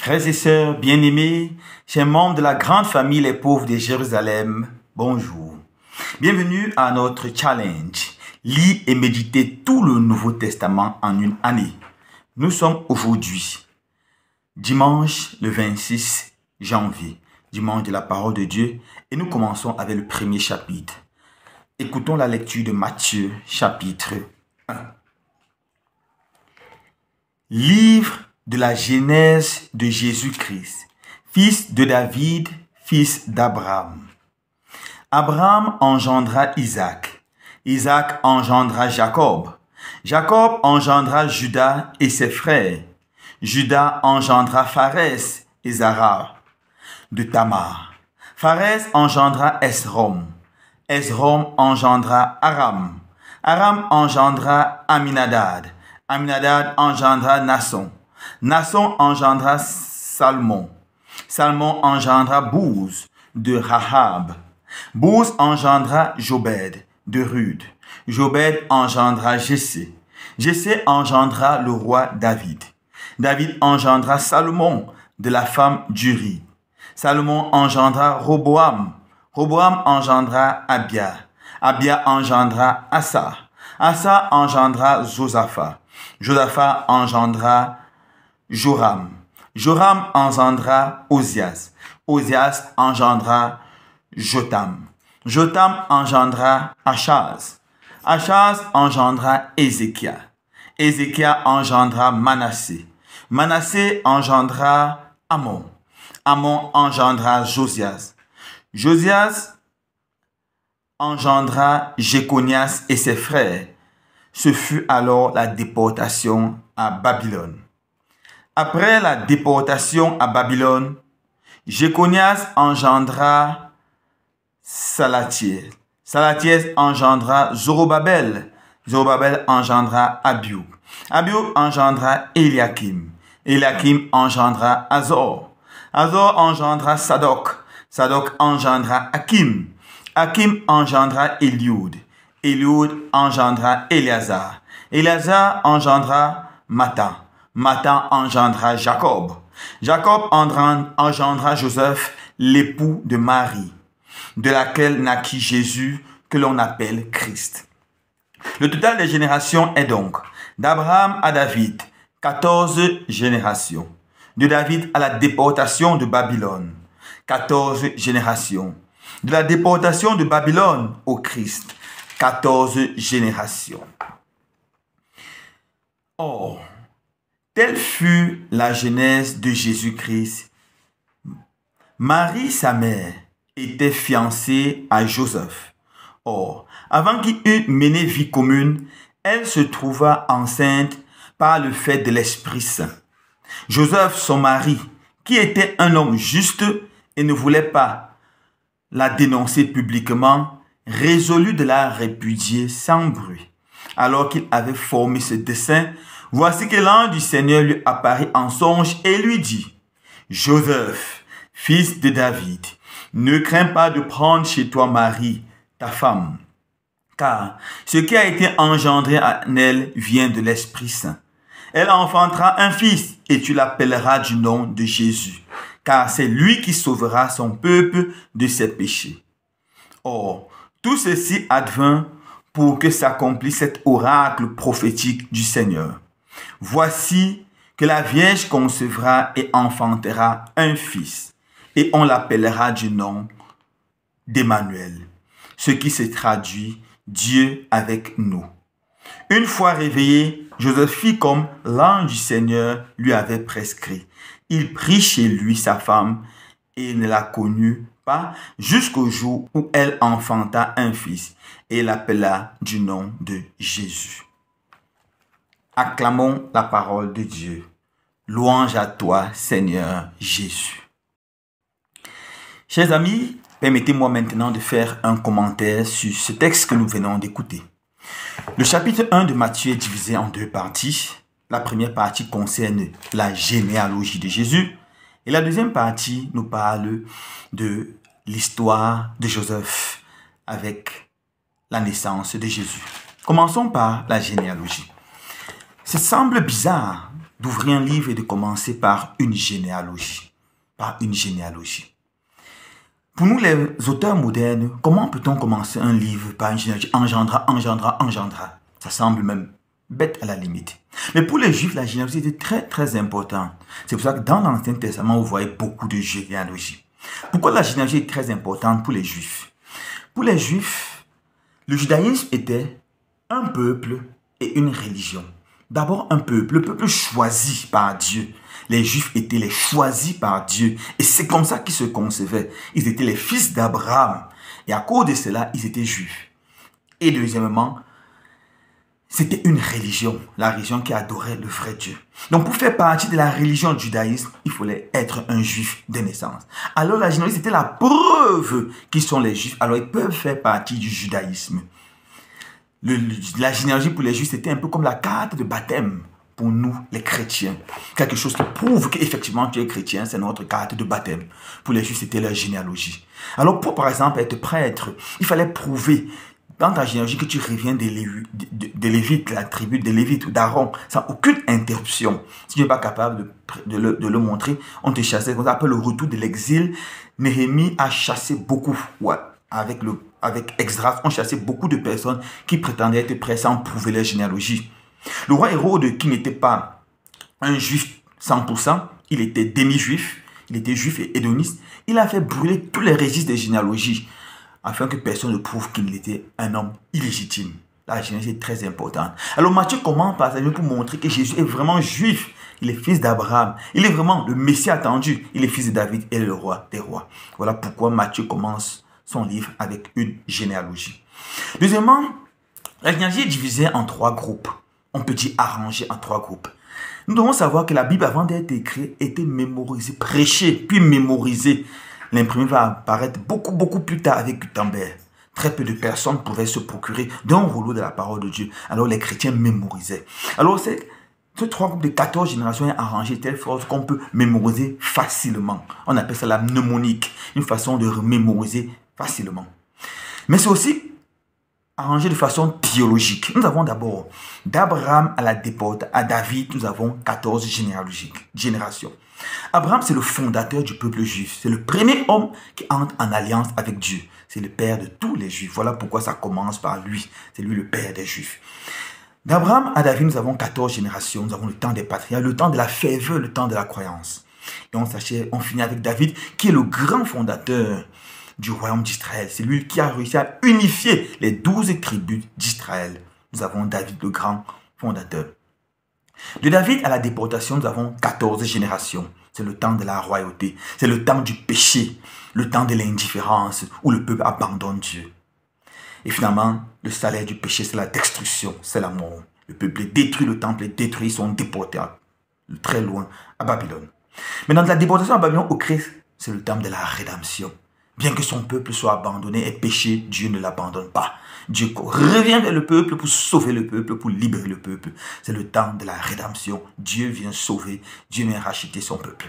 Frères et sœurs bien-aimés, chers membres de la grande famille Les Pauvres de Jérusalem, bonjour. Bienvenue à notre challenge. Lire et méditer tout le Nouveau Testament en une année. Nous sommes aujourd'hui, dimanche le 26 janvier, dimanche de la parole de Dieu, et nous commençons avec le premier chapitre. Écoutons la lecture de Matthieu, chapitre 1. Livre de la Genèse de Jésus-Christ, fils de David, fils d'Abraham. Abraham engendra Isaac. Isaac engendra Jacob. Jacob engendra Judas et ses frères. Judas engendra Pharès et Zara de Tamar. Pharès engendra Esrom. Esrom engendra Aram. Aram engendra Aminadab. Aminadab engendra Nasson. Nasson engendra Salmon. Salmon engendra Bouz de Rahab. Bouz engendra Jobed de Rude. Jobed engendra Jessé. Jessé engendra le roi David. David engendra Salomon de la femme d'Uri. Salomon engendra Roboam. Roboam engendra Abia. Abia engendra Asa. Asa engendra Josaphat. Josaphat engendra Joram. Joram engendra Ozias. Ozias engendra Jotam. Jotam engendra Achaz. Achaz engendra Ézéchias. Ézéchias engendra Manassé. Manassé engendra Amon. Amon engendra Josias. Josias engendra Jéconias et ses frères. Ce fut alors la déportation à Babylone. Après la déportation à Babylone, Jéconias engendra Salatiel. Salatiel engendra Zorobabel. Zorobabel engendra Abiud. Abiud engendra Eliakim. Eliakim engendra Azor. Azor engendra Sadok. Sadok engendra Akim. Akim engendra Eliud. Eliud engendra Éléazar. Éléazar engendra Matan. Matan engendra Jacob. Jacob engendra Joseph, l'époux de Marie, de laquelle naquit Jésus, que l'on appelle Christ. Le total des générations est donc d'Abraham à David, 14 générations. De David à la déportation de Babylone, 14 générations. De la déportation de Babylone au Christ, 14 générations. Or, telle fut la genèse de Jésus-Christ. Marie, sa mère, était fiancée à Joseph. Or, avant qu'il eût mené vie commune, elle se trouva enceinte par le fait de l'Esprit Saint. Joseph, son mari, qui était un homme juste et ne voulait pas la dénoncer publiquement, résolut de la répudier sans bruit. Alors qu'il avait formé ce dessein, voici que l'ange du Seigneur lui apparut en songe et lui dit: Joseph, fils de David, ne crains pas de prendre chez toi Marie, ta femme, car ce qui a été engendré en elle vient de l'Esprit Saint. Elle enfantera un fils et tu l'appelleras du nom de Jésus, car c'est lui qui sauvera son peuple de ses péchés. Or, tout ceci advint pour que s'accomplisse cet oracle prophétique du Seigneur. Voici que la Vierge concevra et enfantera un fils, et on l'appellera du nom d'Emmanuel, ce qui se traduit Dieu avec nous. Une fois réveillé, Joseph fit comme l'ange du Seigneur lui avait prescrit. Il prit chez lui sa femme et ne la connut pas jusqu'au jour où elle enfanta un fils et l'appela du nom de Jésus. Acclamons la parole de Dieu. Louange à toi, Seigneur Jésus. Chers amis, permettez-moi maintenant de faire un commentaire sur ce texte que nous venons d'écouter. Le chapitre 1 de Matthieu est divisé en deux parties. La première partie concerne la généalogie de Jésus et la deuxième partie nous parle de l'histoire de Joseph avec la naissance de Jésus. Commençons par la généalogie. Ça semble bizarre d'ouvrir un livre et de commencer par une généalogie. Par une généalogie. Pour nous, les auteurs modernes, comment peut-on commencer un livre par une généalogie? Engendra. Ça semble même bête à la limite. Mais pour les Juifs, la généalogie était très très importante. C'est pour ça que dans l'Ancien Testament, vous voyez beaucoup de généalogies. Pourquoi la généalogie est très importante pour les Juifs? Pour les Juifs, le judaïsme était un peuple et une religion. D'abord un peuple, le peuple choisi par Dieu. Les Juifs étaient les choisis par Dieu. Et c'est comme ça qu'ils se concevaient. Ils étaient les fils d'Abraham. Et à cause de cela, ils étaient Juifs. Et deuxièmement, c'était une religion. La religion qui adorait le vrai Dieu. Donc pour faire partie de la religion du judaïsme, il fallait être un Juif de naissance. Alors la généalogie, c'était la preuve qu'ils sont les Juifs. Alors ils peuvent faire partie du judaïsme. La généalogie pour les Juifs, c'était un peu comme la carte de baptême pour nous, les chrétiens. Quelque chose qui prouve qu'effectivement tu es chrétien, c'est notre carte de baptême. Pour les Juifs, c'était leur généalogie. Alors pour, par exemple, être prêtre, il fallait prouver dans ta généalogie que tu reviens des Lévites, la tribu des Lévites ou d'Aaron, sans aucune interruption. Si tu n'es pas capable de le montrer, on te chassait. On appelle le retour de l'exil. Néhémie a chassé beaucoup. Ouais. Avec Esdras, on chassait beaucoup de personnes qui prétendaient être prêts sans prouver leur généalogie. Le roi Hérode, qui n'était pas un juif 100%, il était demi-juif, il était juif et hédoniste, il a fait brûler tous les registres des généalogies afin que personne ne prouve qu'il était un homme illégitime. La généalogie est très importante. Alors Matthieu commence par ça pour montrer que Jésus est vraiment juif. Il est fils d'Abraham. Il est vraiment le Messie attendu. Il est fils de David et le roi des rois. Voilà pourquoi Matthieu commence son livre avec une généalogie. Deuxièmement, la généalogie est divisée en 3 groupes. On peut dire arrangée en 3 groupes. Nous devons savoir que la Bible, avant d'être écrite, était mémorisée, prêchée, puis mémorisée. L'imprimé va apparaître beaucoup plus tard avec Gutenberg. Très peu de personnes pouvaient se procurer d'un rouleau de la parole de Dieu. Alors les chrétiens mémorisaient. Alors ces 3 groupes de 14 générations est arrangé de telle sorte qu'on peut mémoriser facilement. On appelle ça la mnémonique, une façon de mémoriser facilement. Mais c'est aussi arrangé de façon théologique. Nous avons d'abord d'Abraham à la déporte à David, nous avons 14 générations. Abraham, c'est le fondateur du peuple juif. C'est le premier homme qui entre en alliance avec Dieu. C'est le père de tous les juifs. Voilà pourquoi ça commence par lui. C'est lui le père des juifs. D'Abraham à David, nous avons 14 générations. Nous avons le temps des patriarches, le temps de la ferveur, le temps de la croyance. Et on finit avec David, qui est le grand fondateur du royaume d'Israël. C'est lui qui a réussi à unifier les 12 tribus d'Israël. Nous avons David, le grand fondateur. De David à la déportation, nous avons 14 générations. C'est le temps de la royauté. C'est le temps du péché. Le temps de l'indifférence où le peuple abandonne Dieu. Et finalement, le salaire du péché, c'est la destruction, c'est la mort. Le peuple est détruit, le temple est détruit, ils sont déportés très loin, à Babylone. Mais dans la déportation à Babylone, au Christ, c'est le temps de la rédemption. Bien que son peuple soit abandonné et péché, Dieu ne l'abandonne pas. Dieu revient vers le peuple pour sauver le peuple, pour libérer le peuple. C'est le temps de la rédemption. Dieu vient sauver, Dieu vient racheter son peuple.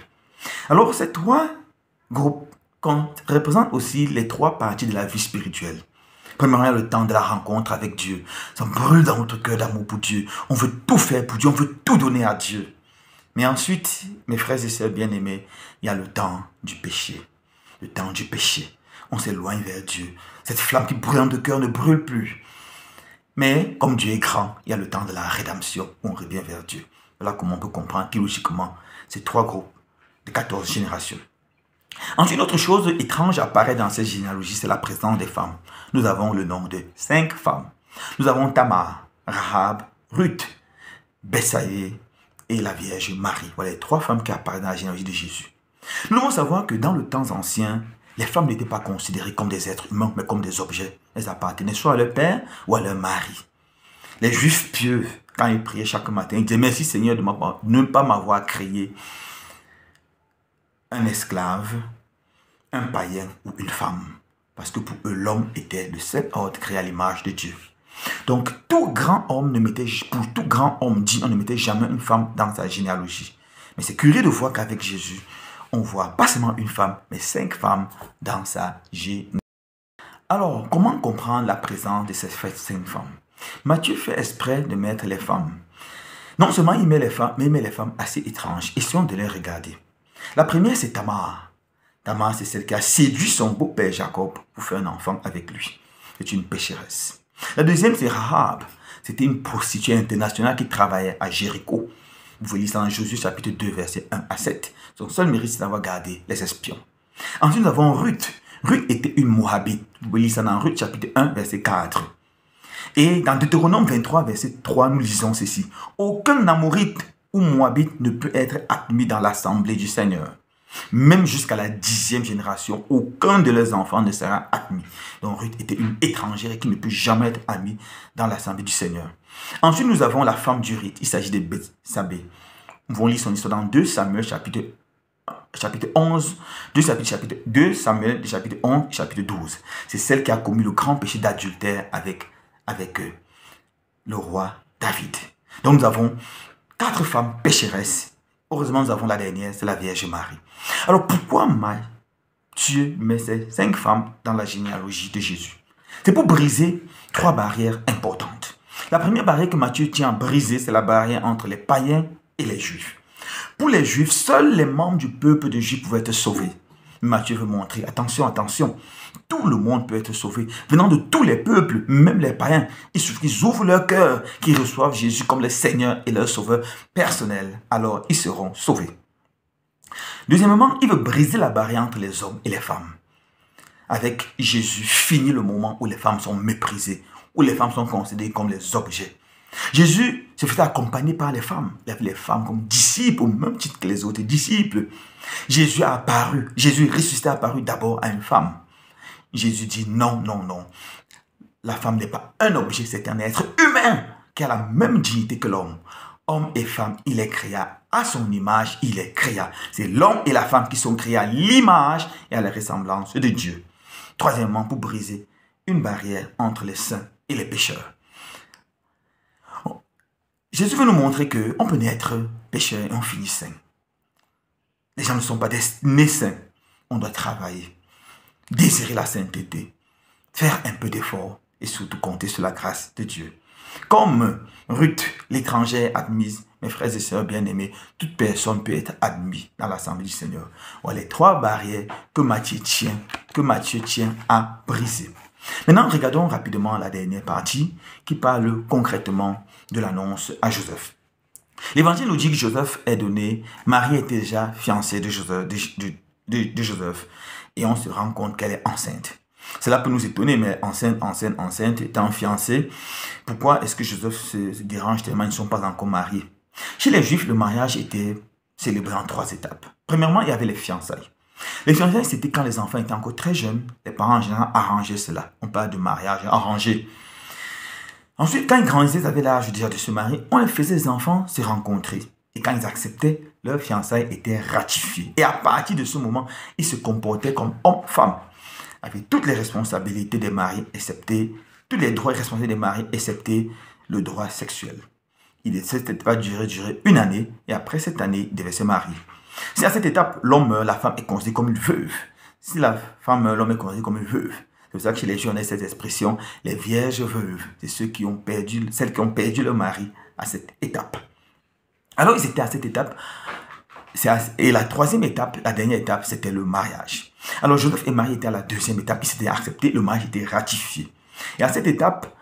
Alors ces 3 groupes représentent aussi les 3 parties de la vie spirituelle. Premièrement, le temps de la rencontre avec Dieu. Ça brûle dans notre cœur d'amour pour Dieu. On veut tout faire pour Dieu, on veut tout donner à Dieu. Mais ensuite, mes frères et sœurs bien-aimés, il y a le temps du péché. Le temps du péché. On s'éloigne vers Dieu. Cette flamme qui brûle dans notre cœur ne brûle plus. Mais comme Dieu est grand, il y a le temps de la rédemption. On revient vers Dieu. Voilà comment on peut comprendre théologiquement ces 3 groupes de 14 générations. Ensuite, une autre chose étrange apparaît dans cette généalogie, c'est la présence des femmes. Nous avons le nom de 5 femmes. Nous avons Tamar, Rahab, Ruth, Bethsaïe et la Vierge Marie. Voilà les 3 femmes qui apparaissent dans la généalogie de Jésus. Nous devons savoir que dans le temps ancien, les femmes n'étaient pas considérées comme des êtres humains, mais comme des objets. Elles appartenaient soit à leur père ou à leur mari. Les Juifs pieux, quand ils priaient chaque matin, ils disaient « Merci Seigneur de ne pas m'avoir créé un esclave, un païen ou une femme. » Parce que pour eux, l'homme était de cet ordre créé à l'image de Dieu. Donc, tout grand homme pour tout grand homme digne, on ne mettait jamais une femme dans sa généalogie. Mais c'est curieux de voir qu'avec Jésus, on voit pas seulement une femme, mais 5 femmes dans sa généalogie. Alors, comment comprendre la présence de ces 5 femmes? Matthieu fait exprès de mettre les femmes. Non seulement il met les femmes, mais il met les femmes assez étranges. Essayons de les regarder. La première, c'est Tamar. Tamar, c'est celle qui a séduit son beau-père Jacob pour faire un enfant avec lui. C'est une pécheresse. La deuxième, c'est Rahab. C'était une prostituée internationale qui travaillait à Jéricho. Vous voyez ça dans Josué chapitre 2, versets 1 à 7. Son seul mérite, c'est d'avoir gardé les espions. Ensuite, nous avons Ruth. Ruth était une Moabite. Vous voyez ça dans Ruth chapitre 1, verset 4. Et dans Deutéronome 23, verset 3, nous lisons ceci. Aucun Amorite ou Moabite ne peut être admis dans l'assemblée du Seigneur. Même jusqu'à la 10e génération, aucun de leurs enfants ne sera admis. Donc Ruth était une étrangère qui ne peut jamais être admise dans l'assemblée du Seigneur. Ensuite, nous avons la femme d'Urit. Il s'agit de Bethsabée. Nous allons lire son histoire dans 2 Samuel chapitre 11, 2 Samuel chapitre 11 et chapitre 12. C'est celle qui a commis le grand péché d'adultère avec le roi David. Donc nous avons 4 femmes pécheresses. Heureusement, nous avons la dernière, c'est la Vierge Marie. Alors pourquoi Dieu met ces 5 femmes dans la généalogie de Jésus? C'est pour briser 3 barrières importantes. La première barrière que Matthieu tient à briser, c'est la barrière entre les païens et les juifs. Pour les juifs, seuls les membres du peuple de Juifs pouvaient être sauvés. Matthieu veut montrer, attention, attention, tout le monde peut être sauvé, venant de tous les peuples, même les païens. Il suffit qu'ils ouvrent leur cœur, qu'ils reçoivent Jésus comme le Seigneur et leur sauveur personnel. Alors, ils seront sauvés. Deuxièmement, il veut briser la barrière entre les hommes et les femmes. Avec Jésus, finit le moment où les femmes sont méprisées, où les femmes sont considérées comme les objets. Jésus se faisait accompagner par les femmes. Il avait les femmes comme disciples, au même titre que les autres disciples. Jésus a apparu, Jésus ressuscité a apparu d'abord à une femme. Jésus dit non, non, non. La femme n'est pas un objet, c'est un être humain qui a la même dignité que l'homme. Homme et femme, il est créé à son image, il est créé. C'est l'homme et la femme qui sont créés à l'image et à la ressemblance de Dieu. Troisièmement, pour briser une barrière entre les saints et les pécheurs. Jésus veut nous montrer qu'on peut naître pécheur et on finit saint. Les gens ne sont pas nés saints. On doit travailler, désirer la sainteté, faire un peu d'effort et surtout compter sur la grâce de Dieu. Comme Ruth, l'étrangère admise, mes frères et sœurs bien-aimés, toute personne peut être admise dans l'assemblée du Seigneur. Voilà les 3 barrières que Matthieu tient à briser. Maintenant, regardons rapidement la dernière partie qui parle concrètement de l'annonce à Joseph. L'évangile nous dit que Joseph est donné, Marie était déjà fiancée de Joseph et on se rend compte qu'elle est enceinte. Cela peut nous étonner, mais enceinte, étant fiancée, pourquoi est-ce que Joseph se dérange tellement, ils ne sont pas encore mariés? Chez les Juifs, le mariage était célébré en 3 étapes. Premièrement, il y avait les fiançailles. Les fiançailles, c'était quand les enfants étaient encore très jeunes. Les parents, en général, arrangeaient cela. On parle de mariage arrangé. Ensuite, quand ils grandissaient, ils avaient l'âge déjà de se marier, on les faisait les enfants se rencontrer. Et quand ils acceptaient, leur fiançailles était ratifiée. Et à partir de ce moment, ils se comportaient comme hommes-femmes, avec toutes les responsabilités des maris, excepté tous les droits et responsabilités des maris, excepté le droit sexuel. Cette va durer 1 année, et après cette année, ils devaient se marier. Si à cette étape, l'homme meurt, la femme est considérée comme une veuve. Si la femme meurt, l'homme est considéré comme une veuve. C'est pour ça que chez les Juifs, on a cette expression, les vierges veuves. C'est celles qui ont perdu leur mari à cette étape. Alors, ils étaient à cette étape. Et la 3e étape, la dernière étape, c'était le mariage. Alors, Joseph et Marie étaient à la 2e étape. Ils s'étaient acceptés, le mariage était ratifié. Et à cette étape,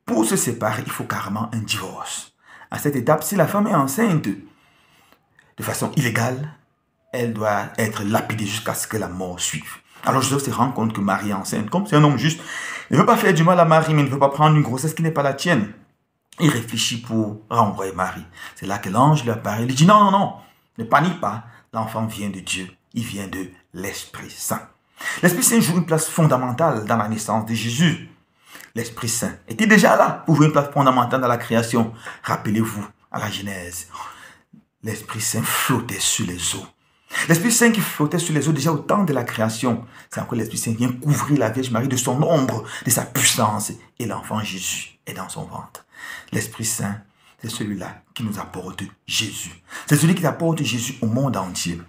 pour se séparer, il faut carrément un divorce. À cette étape, si la femme est enceinte de façon illégale, elle doit être lapidée jusqu'à ce que la mort suive. Alors Joseph se rend compte que Marie est enceinte. Comme c'est un homme juste, il ne veut pas faire du mal à Marie, mais il ne veut pas prendre une grossesse qui n'est pas la tienne. Il réfléchit pour renvoyer Marie. C'est là que l'ange lui apparaît. Il lui dit non, non, non, ne panique pas. L'enfant vient de Dieu. Il vient de l'Esprit Saint. L'Esprit Saint joue une place fondamentale dans la naissance de Jésus. L'Esprit Saint était déjà là pour jouer une place fondamentale dans la création. Rappelez-vous à la Genèse. L'Esprit Saint flottait sur les eaux. L'Esprit Saint qui flottait sur les eaux déjà au temps de la création. C'est encore l'Esprit Saint qui vient couvrir la Vierge Marie de son ombre, de sa puissance. Et l'enfant Jésus est dans son ventre. L'Esprit Saint, c'est celui-là qui nous apporte Jésus. C'est celui qui apporte Jésus au monde entier.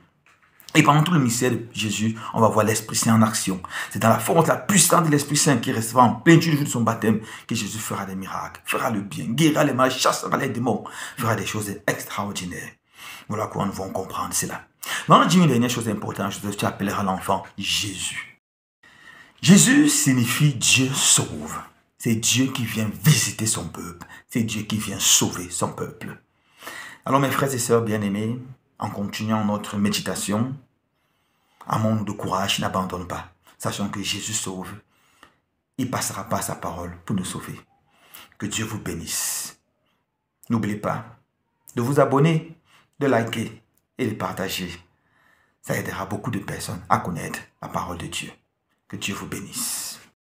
Et pendant tout le mystère de Jésus, on va voir l'Esprit Saint en action. C'est dans la force, la puissance de l'Esprit Saint qui restera en plénitude du jour de son baptême que Jésus fera des miracles, fera le bien, guérira les malades, chassera les démons, fera des choses extraordinaires. Voilà quoi nous devons comprendre cela. Dans le une dernière chose importante, tu appelleras l'enfant Jésus. Jésus signifie Dieu sauve. C'est Dieu qui vient visiter son peuple. C'est Dieu qui vient sauver son peuple. Alors mes frères et sœurs bien-aimés, en continuant notre méditation, amons-nous de courage, n'abandonne pas. Sachant que Jésus sauve. Il passera par sa parole pour nous sauver. Que Dieu vous bénisse. N'oubliez pas de vous abonner, de liker et de partager. Ça aidera beaucoup de personnes à connaître la parole de Dieu. Que Dieu vous bénisse.